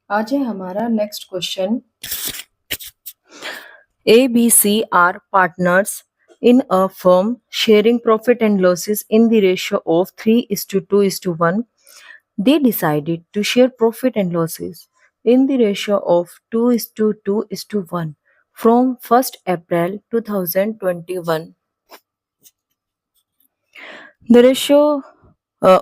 आज है हमारा next question. ABC are partners in a firm sharing profit and losses in the ratio of 3:2:1. They decided to share profit and losses in the ratio of 2:2:1 from 1st April 2021. The ratio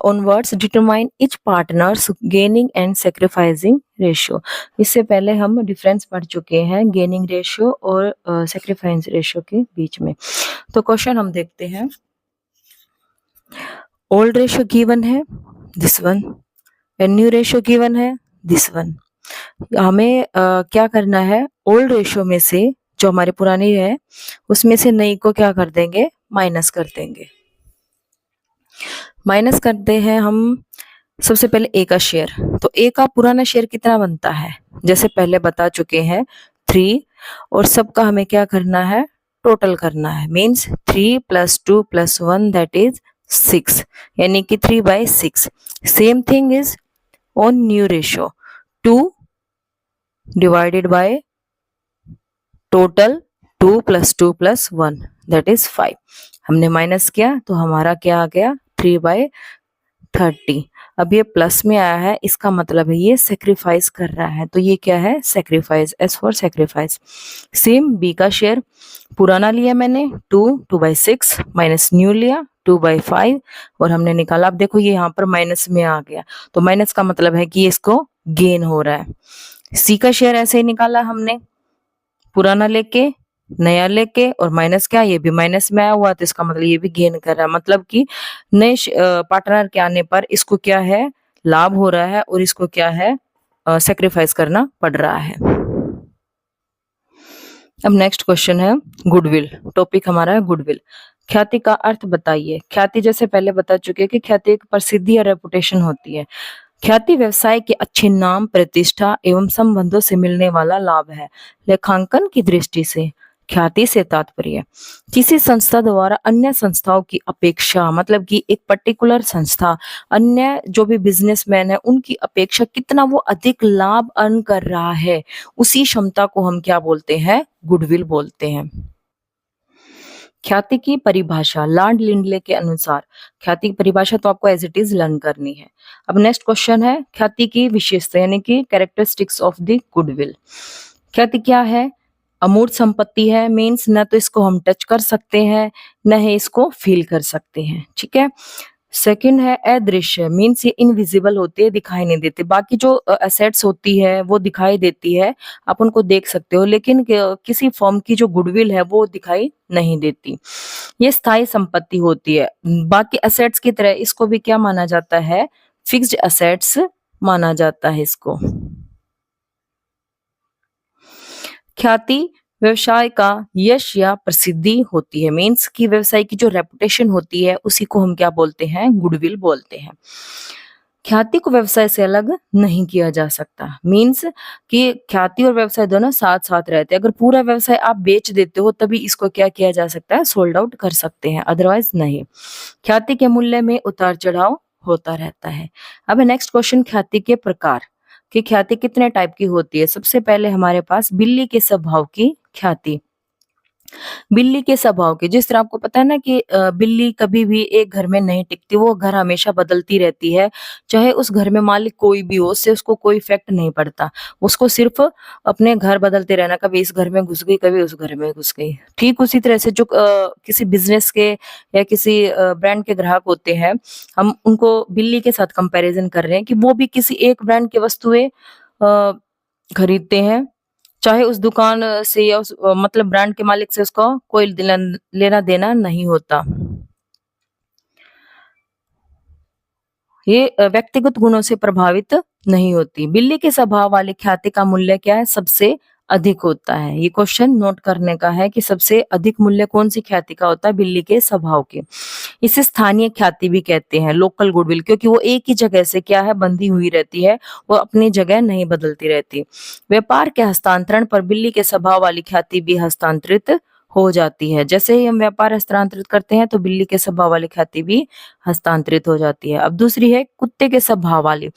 onwards determine each partner's gaining and sacrificing ratio. इससे पहले हम difference पढ़ चुके हैं gaining ratio और sacrifice ratio के बीच में। तो क्वेश्चन हम देखते हैं। ओल्ड रेशियो गिवन है this one and new ratio given है दिस वन। हमें क्या करना है, ओल्ड रेशियो में से जो हमारी पुरानी है उसमें से नई को क्या कर देंगे, माइनस कर देंगे। माइनस करते हैं हम सबसे पहले ए का शेयर। तो ए का पुराना शेयर कितना बनता है, जैसे पहले बता चुके हैं 3, और सबका हमें क्या करना है, टोटल करना है। मीन्स 3 + 2 + 1 दैट इज 6, यानी कि 3/6। Same thing is on new ratio, 2 divided by total 2 + 2 + 1 that is 5। हमने माइनस किया तो हमारा क्या आ गया, 3/30। अब ये प्लस में आया है, इसका मतलब है ये सेक्रीफाइस कर रहा है, तो ये क्या है, sacrifice, S for sacrifice. Same B का शेयर पुराना लिया मैंने 2/6 माइनस न्यू लिया 2/5 और हमने निकाला। अब देखो ये यहाँ पर माइनस में आ गया, तो माइनस का मतलब है कि इसको गेन हो रहा है। सी का शेयर ऐसे ही निकाला हमने, पुराना लेके नया लेके और माइनस क्या, ये भी माइनस में आया हुआ, तो इसका मतलब ये भी गेन कर रहा है। मतलब कि नए पार्टनर के आने पर इसको क्या है, लाभ हो रहा है और इसको क्या है, सेक्रीफाइस करना पड़ रहा है। अब नेक्स्ट क्वेश्चन है गुडविल। टॉपिक हमारा है गुडविल। ख्याति का अर्थ बताइए। ख्याति जैसे पहले बता चुके हैं कि ख्याति एक प्रसिद्धि या रेपुटेशन होती है। ख्याति व्यवसाय के अच्छे नाम, प्रतिष्ठा एवं संबंधों से मिलने वाला लाभ है। लेखांकन की दृष्टि से ख्याति से तात्पर्य किसी संस्था द्वारा अन्य संस्थाओं की अपेक्षा, मतलब कि एक पर्टिकुलर संस्था अन्य जो भी बिजनेसमैन है उनकी अपेक्षा कितना वो अधिक लाभ अर्न कर रहा है, उसी क्षमता को हम क्या बोलते हैं, गुडविल बोलते हैं। ख्याति की परिभाषा लॉर्ड लिंडले के अनुसार, ख्याति की परिभाषा तो आपको एज इट इज लर्न करनी है। अब नेक्स्ट क्वेश्चन है ख्याति की विशेषता यानी कि कैरेक्टरिस्टिक्स ऑफ द गुडविल। ख्याति क्या है, अमूर्त संपत्ति है। मीन्स न तो इसको हम टच कर सकते हैं, न ही इसको फील कर सकते हैं, ठीक है। सेकंड है अदृश्य, मीन्स ये इनविजिबल होती है, दिखाई नहीं देते। बाकी जो एसेट्स होती है वो दिखाई देती है, आप उनको देख सकते हो, लेकिन किसी फर्म की जो गुडविल है वो दिखाई नहीं देती। ये स्थायी संपत्ति होती है। बाकी एसेट्स की तरह इसको भी क्या माना जाता है, फिक्स्ड एसेट्स माना जाता है इसको। ख्याति व्यवसाय का यश या प्रसिद्धि होती है। मीन्स की व्यवसाय की जो रेपुटेशन होती है उसी को हम क्या बोलते हैं, गुडविल बोलते हैं। ख्याति को व्यवसाय से अलग नहीं किया जा सकता। मीन्स कि ख्याति और व्यवसाय दोनों साथ साथ रहते हैं। अगर पूरा व्यवसाय आप बेच देते हो तभी इसको क्या किया जा सकता है, सोल्ड आउट कर सकते हैं, अदरवाइज नहीं। ख्याति के मूल्य में उतार चढ़ाव होता रहता है। अब नेक्स्ट क्वेश्चन, ख्याति के प्रकार कि ख्याति कितने टाइप की होती है। सबसे पहले हमारे पास बिल्ली के स्वभाव की ख्याति। बिल्ली के स्वभाव की, जिस तरह आपको पता है ना कि बिल्ली कभी भी एक घर में नहीं टिकती, वो घर हमेशा बदलती रहती है। चाहे उस घर में मालिक कोई भी हो, उससे उसको कोई इफेक्ट नहीं पड़ता। उसको सिर्फ अपने घर बदलते रहना, कभी इस घर में घुस गई, कभी उस घर में घुस गई। ठीक उसी तरह से जो किसी बिजनेस के या किसी ब्रांड के ग्राहक होते हैं, हम उनको बिल्ली के साथ कंपैरिजन कर रहे हैं कि वो भी किसी एक ब्रांड की वस्तुएं खरीदते हैं, चाहे उस दुकान से या उस मतलब ब्रांड के मालिक से उसका कोई लेना देना नहीं होता। ये व्यक्तिगत गुणों से प्रभावित नहीं होती। बिल्ली के स्वभाव वाली ख्याति का मूल्य क्या है, सबसे अधिक होता है। ये क्वेश्चन नोट करने का है कि सबसे अधिक मूल्य कौन सी ख्याति का होता है, बिल्ली के स्वभाव के। इसे स्थानीय ख्याति भी कहते हैं, लोकल गुडविल, क्योंकि वो एक ही जगह से क्या है, बंधी हुई रहती है, वो अपनी जगह नहीं बदलती रहती। व्यापार के हस्तांतरण पर बिल्ली के स्वभाव वाली ख्याति भी हस्तांतरित हो जाती है। जैसे ही हम व्यापार हस्तांतरित करते हैं तो बिल्ली के स्वभाव वाली ख्याति भी हस्तांतरित हो जाती है। अब दूसरी है कुत्ते के स्वभाव वाली।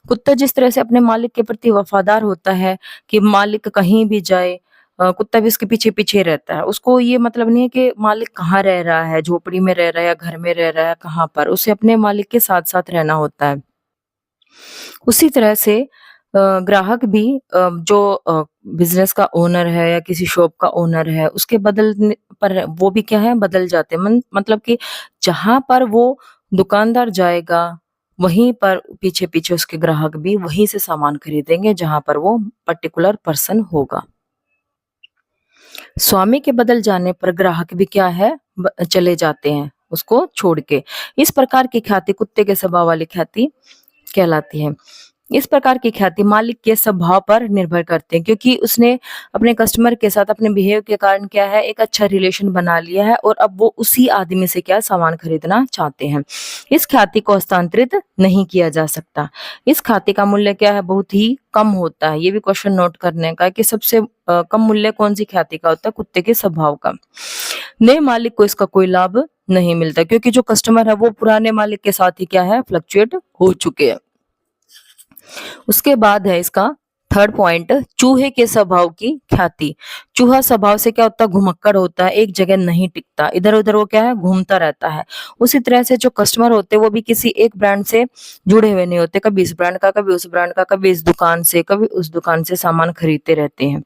कुत्ता जिस तरह से अपने मालिक के प्रति वफादार होता है कि मालिक कहीं भी जाए कुत्ता भी उसके पीछे-पीछे रहता है। उसको ये मतलब नहीं है कि मालिक कहाँ रह रहा है, झोपड़ी में रह रहा है या घर में रह रहा है, कहाँ पर, उसे अपने मालिक के साथ-साथ रहना होता है। उसी तरह से ग्राहक भी जो बिज़नेस का ओनर है या किसी शॉप का ओनर है, उसके बदलने पर वो भी क्या है, बदल जाते हैं। मतलब कि जहाँ पर वो दुकानदार जाएगा, वहीं पर पीछे-पीछे उसके ग्राहक भी वहीं से सामान खरीदेंगे, जहाँ पर वो पर्टिकुलर पर्सन होगा। स्वामी के बदल जाने पर ग्राहक भी क्या है, चले जाते हैं, उसको छोड़ के। इस प्रकार की ख्याति कुत्ते के स्वभाव वाली ख्याति कहलाती है। इस प्रकार की ख्याति मालिक के स्वभाव पर निर्भर करते हैं क्योंकि उसने अपने कस्टमर के साथ अपने बिहेव के कारण क्या है, एक अच्छा रिलेशन बना लिया है और अब वो उसी आदमी से क्या सामान खरीदना चाहते हैं। इस ख्याति को हस्तांतरित नहीं किया जा सकता। इस ख्याति का मूल्य क्या है, बहुत ही कम होता है। ये भी क्वेश्चन नोट करने का है कि सबसे कम मूल्य कौन सी ख्याति का होता है, कुत्ते के स्वभाव का। नए मालिक को इसका कोई लाभ नहीं मिलता क्योंकि जो कस्टमर है वो पुराने मालिक के साथ ही क्या है, फ्लक्चुएट हो चुके हैं। उसके बाद है इसका थर्ड पॉइंट, चूहे के स्वभाव की ख्याति। चूहा स्वभाव से क्या होता है, घुमक्कड़ होता है, एक जगह नहीं टिकता, इधर उधर वो क्या है, घूमता रहता है। उसी तरह से जो कस्टमर होते हैं वो भी किसी एक ब्रांड से जुड़े हुए नहीं होते, कभी इस ब्रांड का, कभी उस ब्रांड का, कभी इस दुकान से, कभी उस दुकान से सामान खरीदते रहते हैं।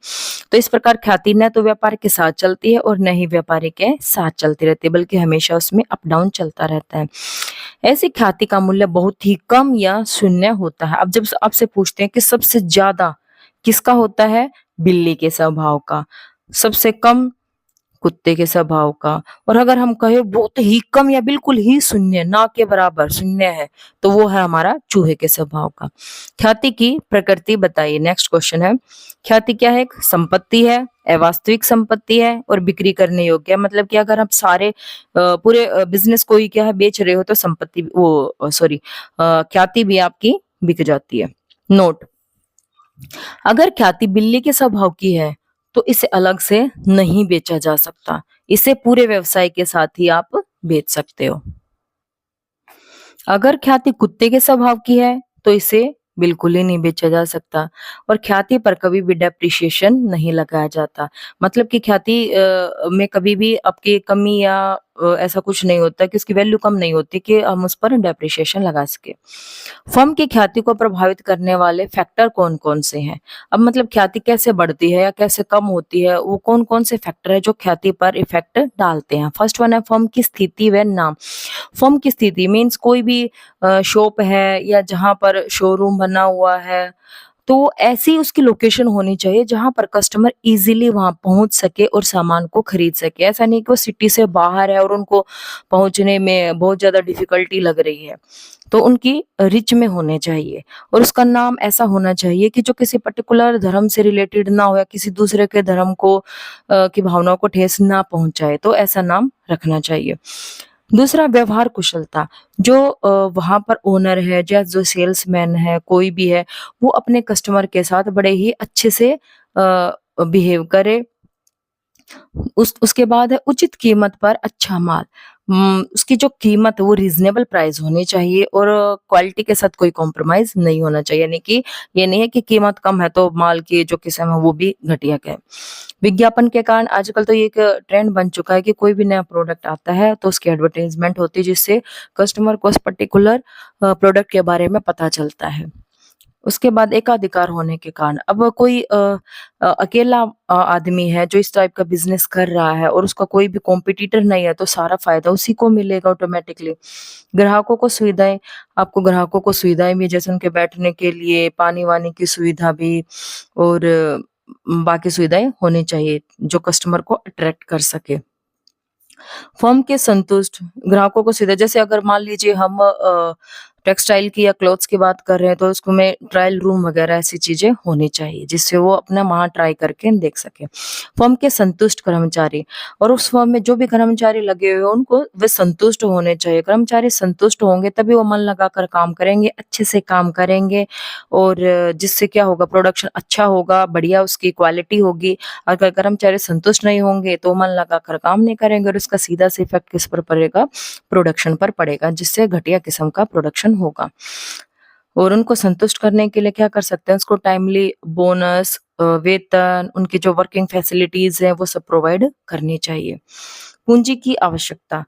तो इस प्रकार ख्याति न तो व्यापार के साथ चलती है और न ही व्यापारी के साथ चलती रहती है, बल्कि हमेशा उसमें अप डाउन चलता रहता है। ऐसी ख्याति का मूल्य बहुत ही कम या शून्य होता है। अब जब आपसे पूछते हैं कि सबसे ज्यादा किसका होता है, बिल्ली के स्वभाव का, सबसे कम कुत्ते के स्वभाव का, और अगर हम कहें बहुत ही कम या बिल्कुल ही शून्य, ना के बराबर शून्य है, तो वो है हमारा चूहे के स्वभाव का। ख्याति की प्रकृति बताइए। नेक्स्ट क्वेश्चन है, ख्याति क्या है, एक संपत्ति है, अवास्तविक संपत्ति है और बिक्री करने योग्य है। मतलब कि अगर आप सारे पूरे बिजनेस को ही क्या है बेच रहे हो तो संपत्ति वो सॉरी ख्याति भी आपकी बिक जाती है। नोट, अगर ख्याति बिल्ली के स्वभाव की है तो इसे अलग से नहीं बेचा जा सकता, इसे पूरे व्यवसाय के साथ ही आप बेच सकते हो। अगर ख्याति कुत्ते के स्वभाव की है तो इसे बिल्कुल ही नहीं बेचा जा सकता और ख्याति पर कभी भी डेप्रिसिएशन नहीं लगाया जाता। मतलब कि ख्याति में कभी भी आपकी कमी या ऐसा कुछ नहीं होता कि उसकी वैल्यू कम नहीं होती कि हम उस पर डेप्रिसिएशन लगा सके। फर्म की ख्याति को प्रभावित करने वाले फैक्टर कौन-कौन से हैं? अब मतलब ख्याति कैसे बढ़ती है या कैसे कम होती है, वो कौन-कौन से फैक्टर है जो ख्याति पर इफेक्ट डालते हैं? फर्स्ट वन है फर्म की स्थिति व नाम। फर्म की स्थिति मीन्स कोई भी शॉप है या जहाँ पर शोरूम बना हुआ है, तो ऐसी उसकी लोकेशन होनी चाहिए जहाँ पर कस्टमर इजीली वहां पहुंच सके और सामान को खरीद सके। ऐसा नहीं कि वो सिटी से बाहर है और उनको पहुंचने में बहुत ज्यादा डिफिकल्टी लग रही है, तो उनकी रिच में होने चाहिए और उसका नाम ऐसा होना चाहिए कि जो किसी पर्टिकुलर धर्म से रिलेटेड ना हो या किसी दूसरे के धर्म को की भावनाओं को ठेस ना पहुंचाए, तो ऐसा नाम रखना चाहिए। दूसरा, व्यवहार कुशलता। जो वहाँ पर ओनर है या जो सेल्समैन है, कोई भी है, वो अपने कस्टमर के साथ बड़े ही अच्छे से बिहेव करे। उसके बाद है उचित कीमत पर अच्छा माल। उसकी जो कीमत है वो रीजनेबल प्राइस होनी चाहिए और क्वालिटी के साथ कोई कॉम्प्रोमाइज नहीं होना चाहिए। यानी कि ये नहीं है कि कीमत कम है तो माल की जो किस्म है वो भी घटिया है। विज्ञापन के कारण आजकल तो ये एक ट्रेंड बन चुका है कि कोई भी नया प्रोडक्ट आता है तो उसकी एडवर्टाइजमेंट होती है जिससे कस्टमर को उस पर्टिकुलर प्रोडक्ट के बारे में पता चलता है। उसके बाद एकाधिकार होने के कारण अब कोई अकेला आदमी है जो इस टाइप का बिजनेस कर रहा है और उसका कोई भी कॉम्पिटिटर नहीं है तो सारा फायदा उसी को मिलेगा ऑटोमेटिकली। ग्राहकों को सुविधाएं, आपको ग्राहकों को सुविधाएं भी जैसे उनके बैठने के लिए पानी वानी की सुविधा भी और बाकी सुविधाएं होनी चाहिए जो कस्टमर को अट्रैक्ट कर सके। फर्म के संतुष्ट ग्राहकों को सीधा, जैसे अगर मान लीजिए हम टेक्सटाइल की या क्लॉथ्स की बात कर रहे हैं तो उसको में ट्रायल रूम वगैरह ऐसी चीजें होनी चाहिए जिससे वो अपना वहां ट्राई करके देख सके। फर्म के संतुष्ट कर्मचारी, और उस फर्म में जो भी कर्मचारी लगे हुए हैं उनको वे संतुष्ट होने चाहिए। कर्मचारी संतुष्ट होंगे तभी वो मन लगाकर काम करेंगे, अच्छे से काम करेंगे और जिससे क्या होगा, प्रोडक्शन अच्छा होगा, बढ़िया उसकी क्वालिटी होगी। अगर कर्मचारी संतुष्ट नहीं होंगे तो मन लगाकर काम नहीं करेंगे और उसका सीधा से इफेक्ट किस पर पड़ेगा, प्रोडक्शन पर पड़ेगा, जिससे घटिया किस्म का प्रोडक्शन होगा। और उनको संतुष्ट करने के लिए क्या कर सकते हैं, उसको टाइमली बोनस, वेतन, उनकी जो वर्किंग फैसिलिटीज है वो सब प्रोवाइड करनी चाहिए। पूंजी की आवश्यकता,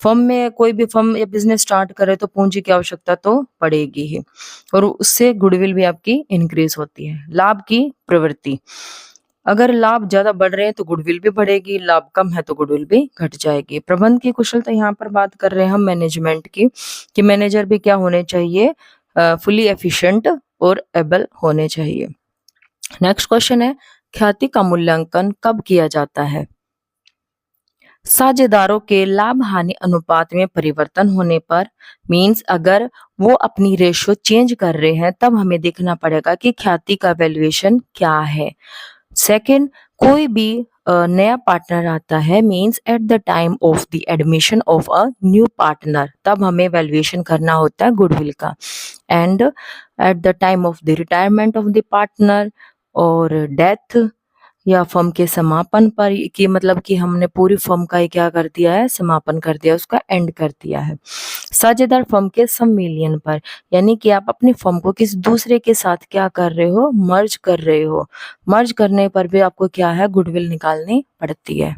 फर्म में कोई भी फर्म या बिजनेस स्टार्ट करे तो पूंजी की आवश्यकता तो पड़ेगी ही, और उससे गुडविल भी आपकी इंक्रीज होती है। लाभ की प्रवृत्ति, अगर लाभ ज्यादा बढ़ रहे हैं तो गुडविल भी बढ़ेगी, लाभ कम है तो गुडविल भी घट जाएगी। प्रबंध की कुशलता, यहाँ पर बात कर रहे हैं हम मैनेजमेंट की, कि मैनेजर भी क्या होने चाहिए, फुली एफिशिएंट और एबल होने चाहिए। नेक्स्ट क्वेश्चन है, ख्याति का मूल्यांकन कब किया जाता है? साझेदारों के लाभ हानि अनुपात में परिवर्तन होने पर, मींस अगर वो अपनी रेशियो चेंज कर रहे हैं तब हमें देखना पड़ेगा कि ख्याति का वैल्यूएशन क्या है। सेकंड, कोई भी नया पार्टनर आता है, means at the time of the admission of a new partner, तब हमें वैल्यूएशन करना होता है गुडविल का। And at the time of the retirement of the partner और डेथ या फर्म के समापन पर, कि मतलब कि हमने पूरी फर्म का ही क्या कर दिया है, समापन कर दिया, उसका एंड कर दिया है। साझेदार फर्म के सम्मिलन पर, यानी कि आप अपनी फर्म को किसी दूसरे के साथ क्या कर रहे हो, मर्ज कर रहे हो, मर्ज करने पर भी आपको क्या है, गुडविल निकालनी पड़ती है।